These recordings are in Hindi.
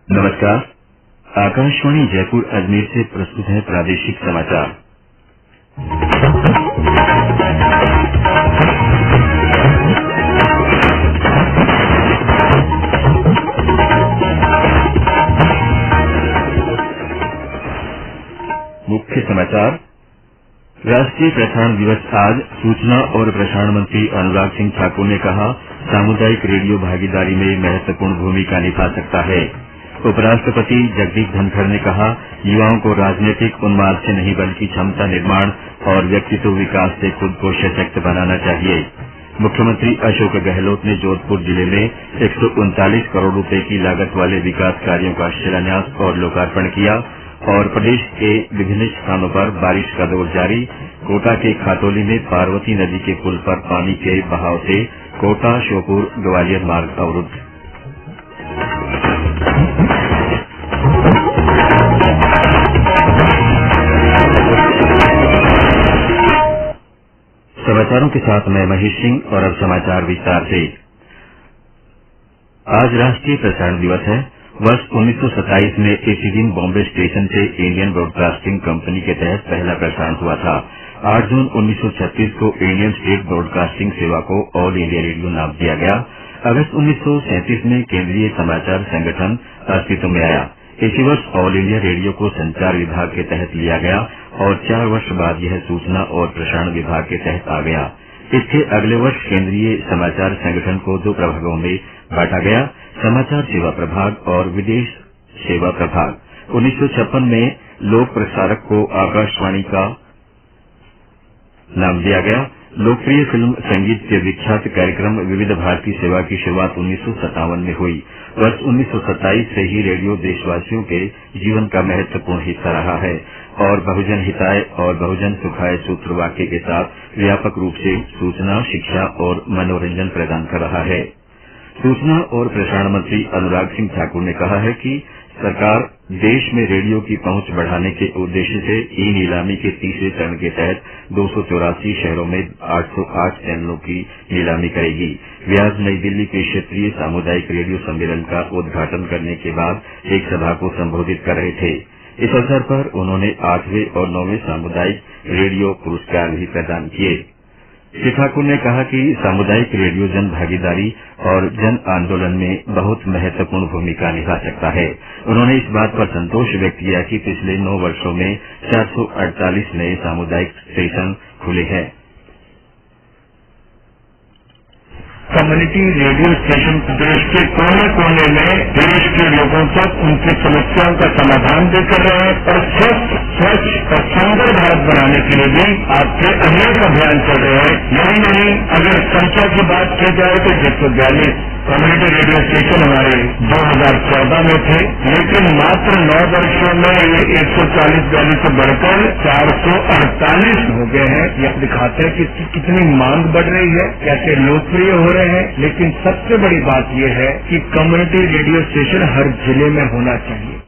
नमस्कार। आकाशवाणी जयपुर अजमेर से प्रस्तुत है प्रादेशिक समाचार। मुख्य समाचार। राष्ट्रीय प्रसारण दिवस आज। सूचना और प्रसारण मंत्री अनुराग सिंह ठाकुर ने कहा, सामुदायिक रेडियो भागीदारी में महत्वपूर्ण भूमिका निभा सकता है। उपराष्ट्रपति जगदीप धनखड़ ने कहा, युवाओं को राजनीतिक उन्माद से नहीं बल्कि क्षमता निर्माण और व्यक्तित्व विकास से खुद को सशक्त बनाना चाहिए। मुख्यमंत्री अशोक गहलोत ने जोधपुर जिले में 139 करोड़ रुपए की लागत वाले विकास कार्यों का शिलान्यास और लोकार्पण किया और प्रदेश के विभिन्न स्थानों पर बारिश का दौर जारी। कोटा के खातौली में पार्वती नदी के पुल पर पानी के बहाव से कोटा श्योपुर ग्वालियर मार्ग अवरुद्ध। समाचारों के साथ मैं महेश सिंह और अब समाचार विस्तार से। आज राष्ट्रीय प्रसारण दिवस है। वर्ष 1927 में इसी दिन बॉम्बे स्टेशन से इंडियन ब्रॉडकास्टिंग कंपनी के तहत पहला प्रसारण हुआ था। 8 जून 1936 को इंडियन स्टेट ब्रॉडकास्टिंग सेवा को ऑल इंडिया रेडियो नाम दिया गया। अगस्त 1937 में केंद्रीय समाचार संगठन अस्तित्व में आया। इसी वर्ष ऑल इंडिया रेडियो को संचार विभाग के तहत लिया गया और 4 वर्ष बाद यह सूचना और प्रसारण विभाग के तहत आ गया। इसके अगले वर्ष केंद्रीय समाचार संगठन को 2 प्रभागों में बांटा गया, समाचार सेवा प्रभाग और विदेश सेवा प्रभाग। 1956 में लोक प्रसारक को आकाशवाणी का नाम दिया गया। लोकप्रिय फिल्म संगीत के विख्यात कार्यक्रम विविध भारती सेवा की शुरुआत 1957 में हुई। वर्ष 1927 से ही रेडियो देशवासियों के जीवन का महत्वपूर्ण हिस्सा रहा है और बहुजन हिताय और बहुजन सुखाय सूत्र वाक्य के साथ व्यापक रूप से सूचना, शिक्षा और मनोरंजन प्रदान कर रहा है। सूचना और प्रसारण मंत्री अनुराग सिंह ठाकुर ने कहा है कि सरकार देश में रेडियो की पहुंच बढ़ाने के उद्देश्य से ई नीलामी के तीसरे चरण के तहत 284 शहरों में 808 चैनलों की नीलामी करेगी। वे आज नई दिल्ली के क्षेत्रीय सामुदायिक रेडियो सम्मेलन का उद्घाटन करने के बाद एक सभा को संबोधित कर रहे थे। इस अवसर पर उन्होंने 8वें और 9वें सामुदायिक रेडियो पुरस्कार भी प्रदान किए। श्री ठाकुर ने कहा कि सामुदायिक रेडियो जन भागीदारी और जन आंदोलन में बहुत महत्वपूर्ण भूमिका निभा सकता है। उन्होंने इस बात पर संतोष व्यक्त किया कि पिछले 9 वर्षों में 448 नए सामुदायिक स्टेशन खुले हैं। कम्युनिटी रेडियो स्टेशन देश के कोने कोने में देश के लोगों तक उनकी समस्याओं का समाधान भी कर रहे हैं और स्वच्छ और सुंदर भारत बनाने के लिए भी आपके अनेक अभियान चल रहे हैं। यही नहीं, अगर संख्या की बात की जाए तो 142 कम्युनिटी रेडियो स्टेशन हमारे 2014 में थे, लेकिन मात्र 9 वर्षों में ये 140 से बढ़कर 448 हो गए हैं। यह दिखाते हैं कि कितनी मांग बढ़ रही है, कैसे लोकप्रिय हो रहे हैं। लेकिन सबसे बड़ी बात यह है कि कम्युनिटी रेडियो स्टेशन हर जिले में होना चाहिए।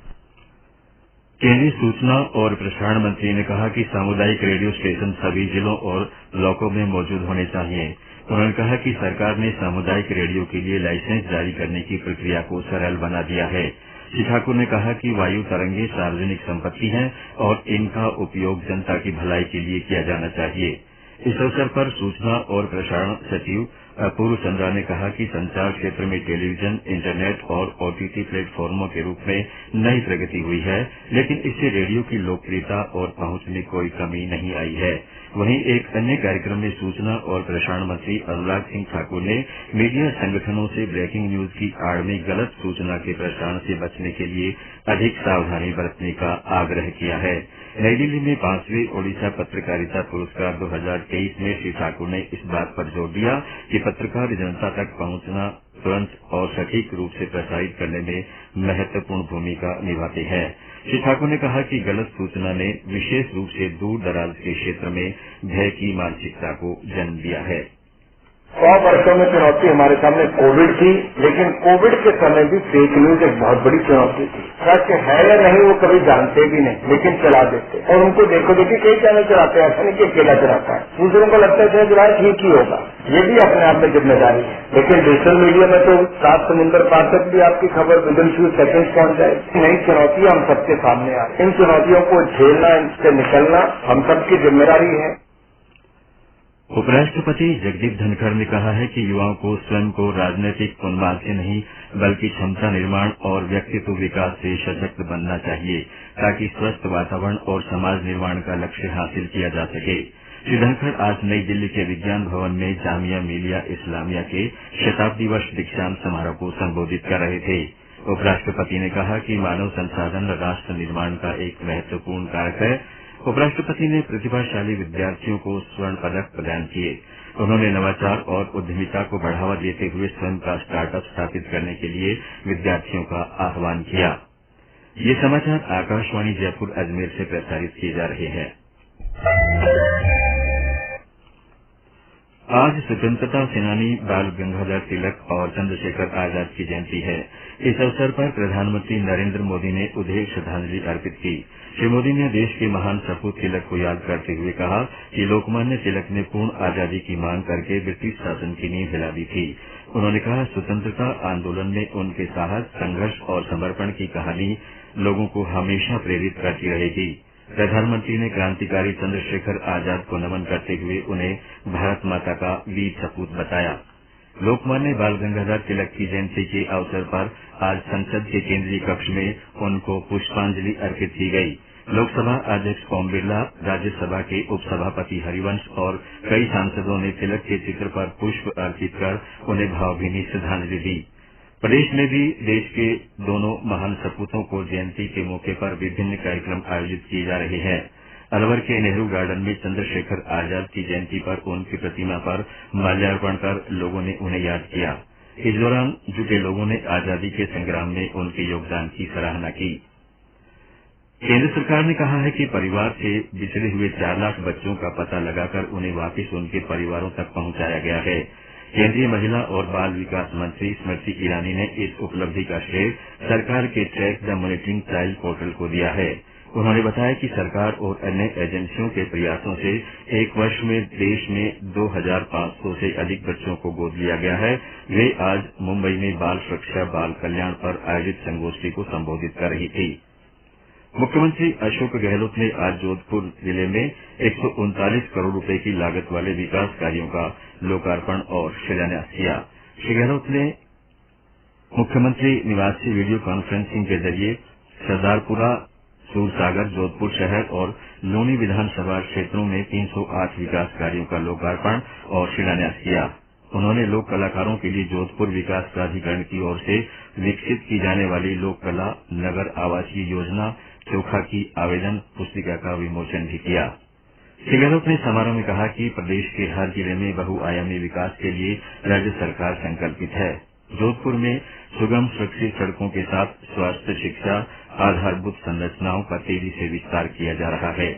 केंद्रीय सूचना और प्रसारण मंत्री ने कहा कि सामुदायिक रेडियो स्टेशन सभी जिलों और ब्लॉकों में मौजूद होने चाहिए। उन्होंने कहा कि सरकार ने सामुदायिक रेडियो के लिए लाइसेंस जारी करने की प्रक्रिया को सरल बना दिया है। श्री ठाकुर ने कहा कि वायु तरंगे सार्वजनिक संपत्ति हैं और इनका उपयोग जनता की भलाई के लिए किया जाना चाहिए। इस अवसर पर सूचना और प्रसारण सचिव अपूर्व चंद्रा ने कहा कि संचार क्षेत्र में टेलीविजन, इंटरनेट और ओटीटी प्लेटफॉर्मों के रूप में नई प्रगति हुई है, लेकिन इससे रेडियो की लोकप्रियता और पहुंच में कोई कमी नहीं आई है। वहीं एक अन्य कार्यक्रम में सूचना और प्रसारण मंत्री अनुराग सिंह ठाकुर ने मीडिया संगठनों से ब्रेकिंग न्यूज की आड़ में गलत सूचना के प्रसारण से बचने के लिए अधिक सावधानी बरतने का आग्रह किया है। नई दिल्ली में 5वें ओडिशा पत्रकारिता पुरस्कार 2023 में श्री ठाकुर ने इस बात पर जोर दिया कि पत्रकार जनता तक पहुंचना तुरंत और सटीक रूप से प्रसारित करने में महत्वपूर्ण भूमिका निभाते हैं। श्री ठाकुर ने कहा कि गलत सूचना ने विशेष रूप से दूर दराज के क्षेत्र में भय की मानसिकता को जन्म दिया है। 100 वर्षों में चुनौती हमारे सामने कोविड थी, लेकिन कोविड के समय भी फेक न्यूज एक बहुत बड़ी चुनौती थी। सच है या नहीं वो कभी जानते भी नहीं, लेकिन चला देते। और उनको देखो देखिए कई चैनल चलाते हैं, ऐसा नहीं कि अकेला चलाता है। दूसरों को लगता है चला ठीक ही होगा, ये भी अपने आप में जिम्मेदारी है। लेकिन डिजिटल मीडिया में तो 7 समुद्र पार तक भी आपकी खबर विदिन फ्यू सेकंड्स पहुंच जाएगी। नई चुनौतियां हम सबके सामने आ रही, इन चुनौतियों को झेलना, इनसे निकलना हम सबकी जिम्मेदारी है। उपराष्ट्रपति जगदीप धनखड़ ने कहा है कि युवाओं को स्वयं को राजनीतिक उन्माद से नहीं बल्कि क्षमता निर्माण और व्यक्तित्व विकास से सशक्त बनना चाहिए ताकि स्वस्थ वातावरण और समाज निर्माण का लक्ष्य हासिल किया जा सके। श्री धनखड़ आज नई दिल्ली के विज्ञान भवन में जामिया मिलिया इस्लामिया के शताब्दी वर्ष दीक्षांत समारोह को संबोधित कर रहे थे। उपराष्ट्रपति ने कहा कि मानव संसाधन राष्ट्र निर्माण का एक महत्वपूर्ण कारक है। उपराष्ट्रपति ने प्रतिभाशाली विद्यार्थियों को स्वर्ण पदक प्रदान किए। उन्होंने नवाचार और उद्यमिता को बढ़ावा देते हुए स्वयं का स्टार्टअप स्थापित करने के लिए विद्यार्थियों का आह्वान किया। ये समाचार आकाशवाणी जयपुर अजमेर से प्रसारित किए जा रहे हैं। आज स्वतंत्रता सेनानी बाल गंगाधर तिलक और चंद्रशेखर आजाद की जयंती है। इस अवसर पर प्रधानमंत्री नरेंद्र मोदी ने उन्हें श्रद्धांजलि अर्पित की। श्री मोदी ने देश के महान सपूत तिलक को याद करते हुए कहा कि लोकमान्य तिलक ने पूर्ण आजादी की मांग करके ब्रिटिश शासन की नींव हिला दी थी। उन्होंने कहा स्वतंत्रता आंदोलन में उनके साहस, संघर्ष और समर्पण की कहानी लोगों को हमेशा प्रेरित करती रहेगी। प्रधानमंत्री ने क्रांतिकारी चंद्रशेखर आजाद को नमन करते हुए उन्हें भारत माता का वीर सपूत बताया। लोकमान्य बाल गंगाधर तिलक की जयंती के अवसर पर आज संसद के केंद्रीय कक्ष में उनको पुष्पांजलि अर्पित की गई। लोकसभा अध्यक्ष ओम बिरला, राज्यसभा के उपसभापति हरिवंश और कई सांसदों ने तिलक के चित्र पर पुष्प अर्पित कर उन्हें भावभीनी श्रद्धांजलि दी। प्रदेश में भी देश के दोनों महान सपूतों को जयंती के मौके पर विभिन्न कार्यक्रम आयोजित किए जा रहे हैं। अलवर के नेहरू गार्डन में चंद्रशेखर आजाद की जयंती पर उनकी प्रतिमा पर माल्यार्पण कर लोगों ने उन्हें याद किया। इस दौरान जुटे लोगों ने आजादी के संग्राम में उनके योगदान की सराहना की। केंद्र सरकार ने कहा है कि परिवार से बिछड़े हुए 4 लाख बच्चों का पता लगाकर उन्हें वापस उनके परिवारों तक पहुंचाया गया है। केंद्रीय महिला और बाल विकास मंत्री स्मृति ईरानी ने इस उपलब्धि का श्रेय सरकार के track the monitoring child portal को दिया है। उन्होंने बताया कि सरकार और अन्य एजेंसियों के प्रयासों से एक वर्ष में देश में 2500 से अधिक बच्चों को गोद लिया गया है। वे आज मुंबई में बाल सुरक्षा बाल कल्याण पर आयोजित संगोष्ठी को संबोधित कर रही थी। मुख्यमंत्री अशोक गहलोत ने आज जोधपुर जिले में 139 करोड़ रुपए की लागत वाले विकास कार्यों का लोकार्पण और शिलान्यास किया। श्री गहलोत ने मुख्यमंत्री निवास से वीडियो कॉन्फ्रेंसिंग के जरिए सरदारपुरा, सूरसागर, जोधपुर शहर और लोनी विधानसभा क्षेत्रों में 308 विकास कार्यों का लोकार्पण और शिलान्यास किया। उन्होंने लोक कलाकारों के लिए जोधपुर विकास प्राधिकरण की ओर से विकसित की जाने वाली लोक कला नगर आवासीय योजना चोखा की आवेदन पुस्तिका का विमोचन भी किया। श्री गहलोत ने समारोह में कहा कि प्रदेश के हर जिले में बहुआयामी विकास के लिए राज्य सरकार संकल्पित है। जोधपुर में सुगम सुरक्षित सड़कों के साथ स्वास्थ्य, शिक्षा, आधारभूत संरचनाओं का तेजी से विस्तार किया जा रहा है।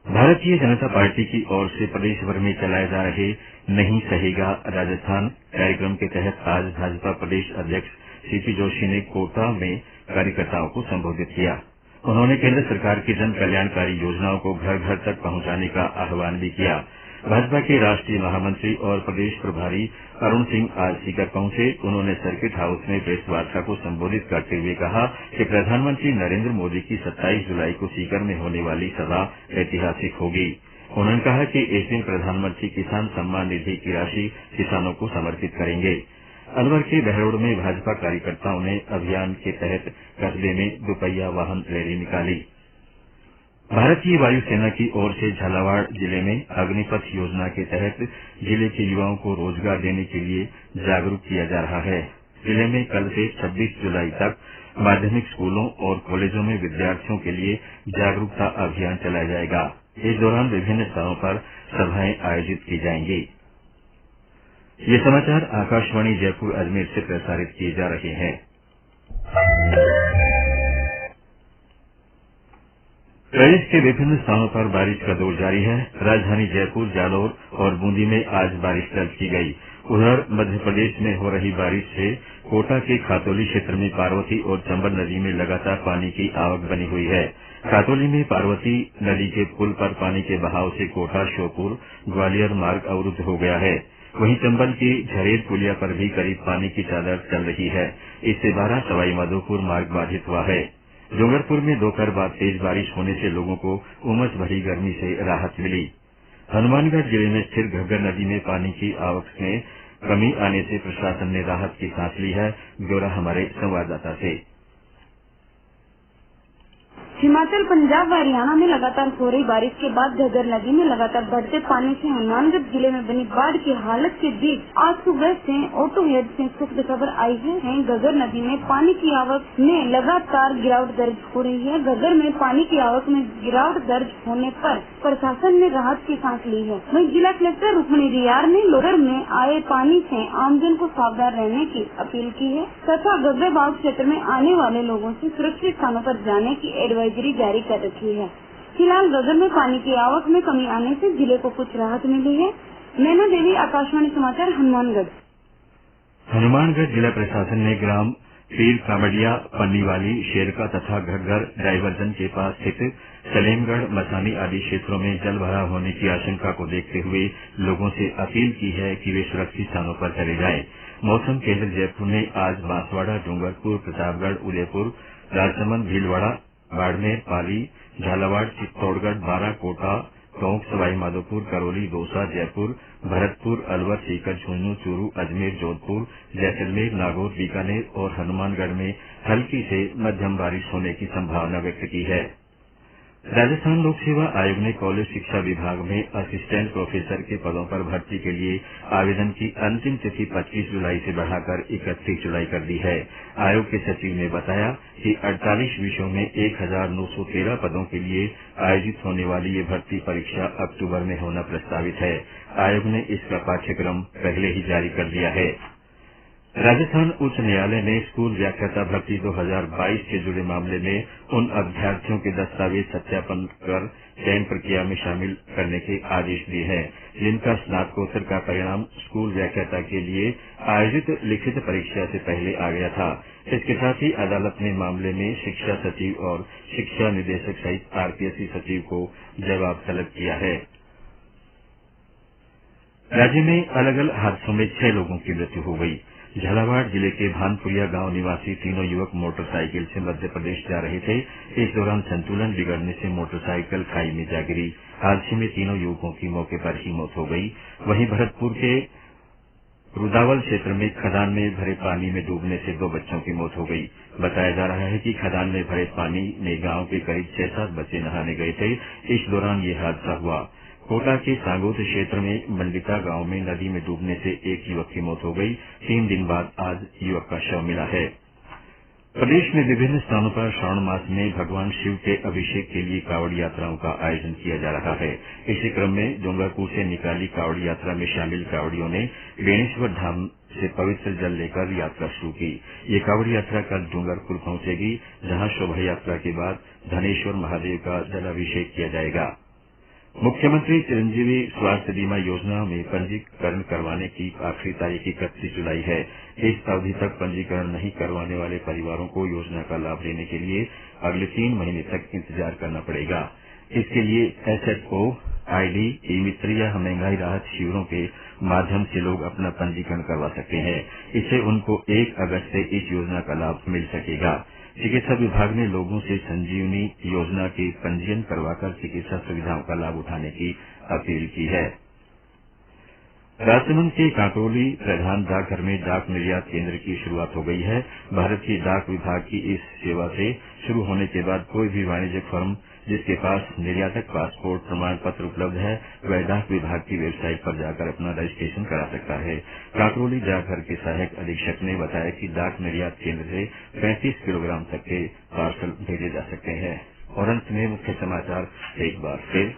भारतीय जनता पार्टी की ओर से प्रदेश भर में चलाए जा रहे नहीं सहेगा राजस्थान कार्यक्रम के तहत आज भाजपा प्रदेश अध्यक्ष सीपी जोशी ने कोटा में कार्यकर्ताओं को संबोधित किया। उन्होंने केंद्र सरकार की जन कल्याणकारी योजनाओं को घर घर तक पहुंचाने का आह्वान भी किया। भाजपा के राष्ट्रीय महामंत्री और प्रदेश प्रभारी अरुण सिंह आज सीकर पहुंचे। उन्होंने सर्किट हाउस में प्रेस वार्ता को संबोधित करते हुए कहा कि प्रधानमंत्री नरेंद्र मोदी की 27 जुलाई को सीकर में होने वाली सभा ऐतिहासिक होगी। उन्होंने कहा कि इस दिन प्रधानमंत्री किसान सम्मान निधि की राशि किसानों को समर्पित करेंगे। अलवर के बहरोड में भाजपा कार्यकर्ताओं ने अभियान के तहत कस्बे में दुपहिया वाहन रैली निकाली। भारतीय वायुसेना की ओर से झालावाड़ जिले में अग्निपथ योजना के तहत जिले के युवाओं को रोजगार देने के लिए जागरूक किया जा रहा है। जिले में कल से 26 जुलाई तक माध्यमिक स्कूलों और कॉलेजों में विद्यार्थियों के लिए जागरूकता अभियान चलाया जाएगा। इस दौरान विभिन्न स्थानों पर सभाएं आयोजित की जाएंगी। ये समाचार आकाशवाणी जयपुर अजमेर से प्रसारित किए जा रहे हैं। प्रदेश के विभिन्न स्थानों पर बारिश का दौर जारी है। राजधानी जयपुर, जालौर और बूंदी में आज बारिश दर्ज की गई। उधर मध्य प्रदेश में हो रही बारिश से कोटा के खातौली क्षेत्र में पार्वती और चंबल नदी में लगातार पानी की आवक बनी हुई है। खातौली में पार्वती नदी के पुल पर पानी के बहाव से कोटा, श्योपुर, ग्वालियर मार्ग अवरुद्ध हो गया है। वहीं चंबल की झरेर पुलिया पर भी करीब पानी की चादर चल रही है। इससे बारा सवाई माधोपुर मार्ग बाधित हुआ है। डूंगरपुर में दोपहर बाद तेज बारिश होने से लोगों को उमस भरी गर्मी से राहत मिली। हनुमानगढ़ जिले में स्थिर घग्गर नदी में पानी की आवक में कमी आने से प्रशासन ने राहत की सांस ली है। ब्यौरा हमारे संवाददाता से। हिमाचल, पंजाब व हरियाणा में लगातार हो रही बारिश के बाद घग्गर नदी में लगातार बढ़ते पानी से हनुमानगढ़ जिले में बनी बाढ़ की हालत के बीच आज सुबह से ऑटो हेड से सुखद खबर आई है। घग्गर नदी में पानी की आवक में लगातार गिरावट दर्ज हो रही है। घग्गर में पानी की आवक में गिरावट दर्ज होने पर प्रशासन ने राहत की सांस ली है। वहीं जिला कलेक्टर रुक्मणी रियार ने घग्गर में आए पानी से आमजन को सावधान रहने की अपील की है तथा घग्गर बाग क्षेत्र में आने वाले लोगों से सुरक्षित स्थानों पर जाने की एडवाइजरी जारी कर रखी है। फिलहाल घग्गर में पानी की आवक में कमी आने से जिले को कुछ राहत मिली है। नैना देवी, आकाशवाणी समाचार, हनुमानगढ़। हनुमानगढ़ जिला प्रशासन ने ग्राम पीर कामडिया, पन्नीवाली, शेरका तथा घग्गर डायवर्जन के पास स्थित सलेमगढ़, मसानी आदि क्षेत्रों में जल भराव होने की आशंका को देखते हुए लोगों से अपील की है कि वे सुरक्षित स्थानों पर चले जाएं। मौसम केंद्र जयपुर ने आज बांसवाड़ा, डूंगरपुर, प्रतापगढ़, उदयपुर, राजसमंद, भीलवाड़ा, बाड़मेर, पाली, झालावाड़, चित्तौड़गढ़, बारां, कोटा, टोंक, सवाई माधोपुर, करौली, दौसा, जयपुर, भरतपुर, अलवर, सीकर, झुंझुनू, चूरू, अजमेर, जोधपुर, जैसलमेर, नागौर, बीकानेर और हनुमानगढ़ में हल्की से मध्यम बारिश होने की संभावना व्यक्त की है। राजस्थान लोक सेवा आयोग ने कॉलेज शिक्षा विभाग में असिस्टेंट प्रोफेसर के पदों पर भर्ती के लिए आवेदन की अंतिम तिथि 25 जुलाई से बढ़ाकर 31 जुलाई कर दी है। आयोग के सचिव ने बताया कि 48 विषयों में 1913 पदों के लिए आयोजित होने वाली ये भर्ती परीक्षा अक्टूबर में होना प्रस्तावित है। आयोग ने इसका पाठ्यक्रम पहले ही जारी कर दिया है। राजस्थान उच्च न्यायालय ने स्कूल व्याख्याता भर्ती 2022 से जुड़े मामले में उन अभ्यर्थियों के दस्तावेज सत्यापन कर चयन प्रक्रिया में शामिल करने के आदेश दिए हैं जिनका स्नातकोत्तर का परिणाम स्कूल व्याख्याता के लिए आयोजित लिखित परीक्षा से पहले आ गया था। इसके साथ ही अदालत ने मामले में शिक्षा सचिव और शिक्षा निदेशक सहित आरपीएससी सचिव को जवाब तलब किया है। राज्य में अलग अलग हादसों में 6 लोगों की मृत्यु हो गई। झालावाड़ जिले के भानपुरिया गांव निवासी तीनों युवक मोटरसाइकिल से मध्य प्रदेश जा रहे थे। इस दौरान संतुलन बिगड़ने से मोटरसाइकिल खाई में जा गिरी। हादसे में तीनों युवकों की मौके पर ही मौत हो गई। वहीं भरतपुर के रुदावल क्षेत्र में खदान में भरे पानी में डूबने से 2 बच्चों की मौत हो गई। बताया जा रहा है कि खदान में भरे पानी में गांव के करीब 6-7 बच्चे नहाने गए थे। इस दौरान ये हादसा हुआ। कोटा के सांगोत क्षेत्र में मंडिता गांव में नदी में डूबने से एक युवक की मौत हो गई। 3 दिन बाद आज युवक का शव मिला है। प्रदेश में विभिन्न स्थानों पर श्रावण मास में भगवान शिव के अभिषेक के लिए कावड़ यात्राओं का आयोजन किया जा रहा है। इसी क्रम में डूंगरपुर से निकाली कावड़ यात्रा में शामिल कावड़ियों ने बेणेश्वर धाम से पवित्र जल लेकर यात्रा शुरू की। ये कावड़ यात्रा कल डूंगरपुर पहुंचेगी, जहां शोभा यात्रा के बाद धनेश्वर महादेव का जलाभिषेक किया जाएगा। मुख्यमंत्री चिरंजीवी स्वास्थ्य बीमा योजना में पंजीकरण करवाने की आखिरी तारीख 31 जुलाई है। इस अवधि तक पंजीकरण नहीं करवाने वाले परिवारों को योजना का लाभ लेने के लिए अगले 3 महीने तक इंतजार करना पड़ेगा। इसके लिए एसएचओ, आईडी, ई-मित्र या महंगाई राहत शिविरों के माध्यम से लोग अपना पंजीकरण करवा सकते हैं। इससे उनको 1 अगस्त से इस योजना का लाभ मिल सकेगा। चिकित्सा विभाग ने लोगों से संजीवनी योजना के पंजीयन करवाकर चिकित्सा सुविधाओं का लाभ उठाने की अपील की है। राजसमंद के कांटोली प्रधान डाकघर में डाक निर्यात केंद्र की शुरुआत हो गई है। भारतीय डाक विभाग की इस सेवा से शुरू होने के बाद कोई भी वाणिज्यिक फर्म जिसके पास निर्यातक पासपोर्ट प्रमाण पत्र उपलब्ध है वह डाक विभाग की वेबसाइट पर जाकर अपना रजिस्ट्रेशन करा सकता है। कांटोली डाकघर के सहायक अधीक्षक ने बताया कि डाक निर्यात केंद्र से 35 किलोग्राम तक के पार्सल भेजे जा सकते हैं। और अंत में मुख्य समाचार एक बार फिर।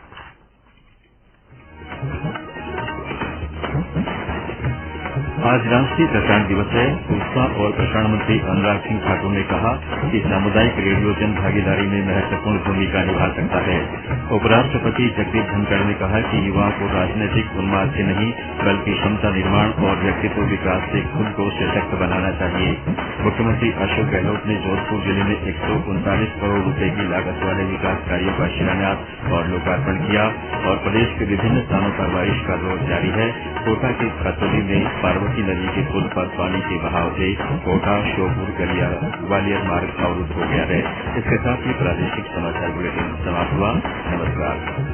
आज राष्ट्रीय प्रसारण दिवस है। सूचना और प्रसारण मंत्री अनुराग सिंह ठाकुर ने कहा कि सामुदायिक रेडियो जन भागीदारी में महत्वपूर्ण भूमिका निभा सकता है। उपराष्ट्रपति जगदीप धनखड़ ने कहा कि युवाओं को राजनीतिक उन्माद से नहीं बल्कि क्षमता निर्माण और व्यक्तित्व विकास से खुद को सशक्त बनाना चाहिए। मुख्यमंत्री अशोक गहलोत ने जोधपुर जिले में 139 करोड़ रुपए की लागत वाले विकास कार्यों का शिलान्यास और लोकार्पण किया और प्रदेश के विभिन्न स्थानों पर बारिश का दौर जारी है। कोटा के खतौली में पार्वती नदी के पुल पर पानी के बहाव से कोटा श्योपुर ग्वालियर मार्ग अवरुद्ध हो गया है। इसके साथ ही प्रादेशिक समाचार बुलेटिन समाप्त हुआ। नमस्कार।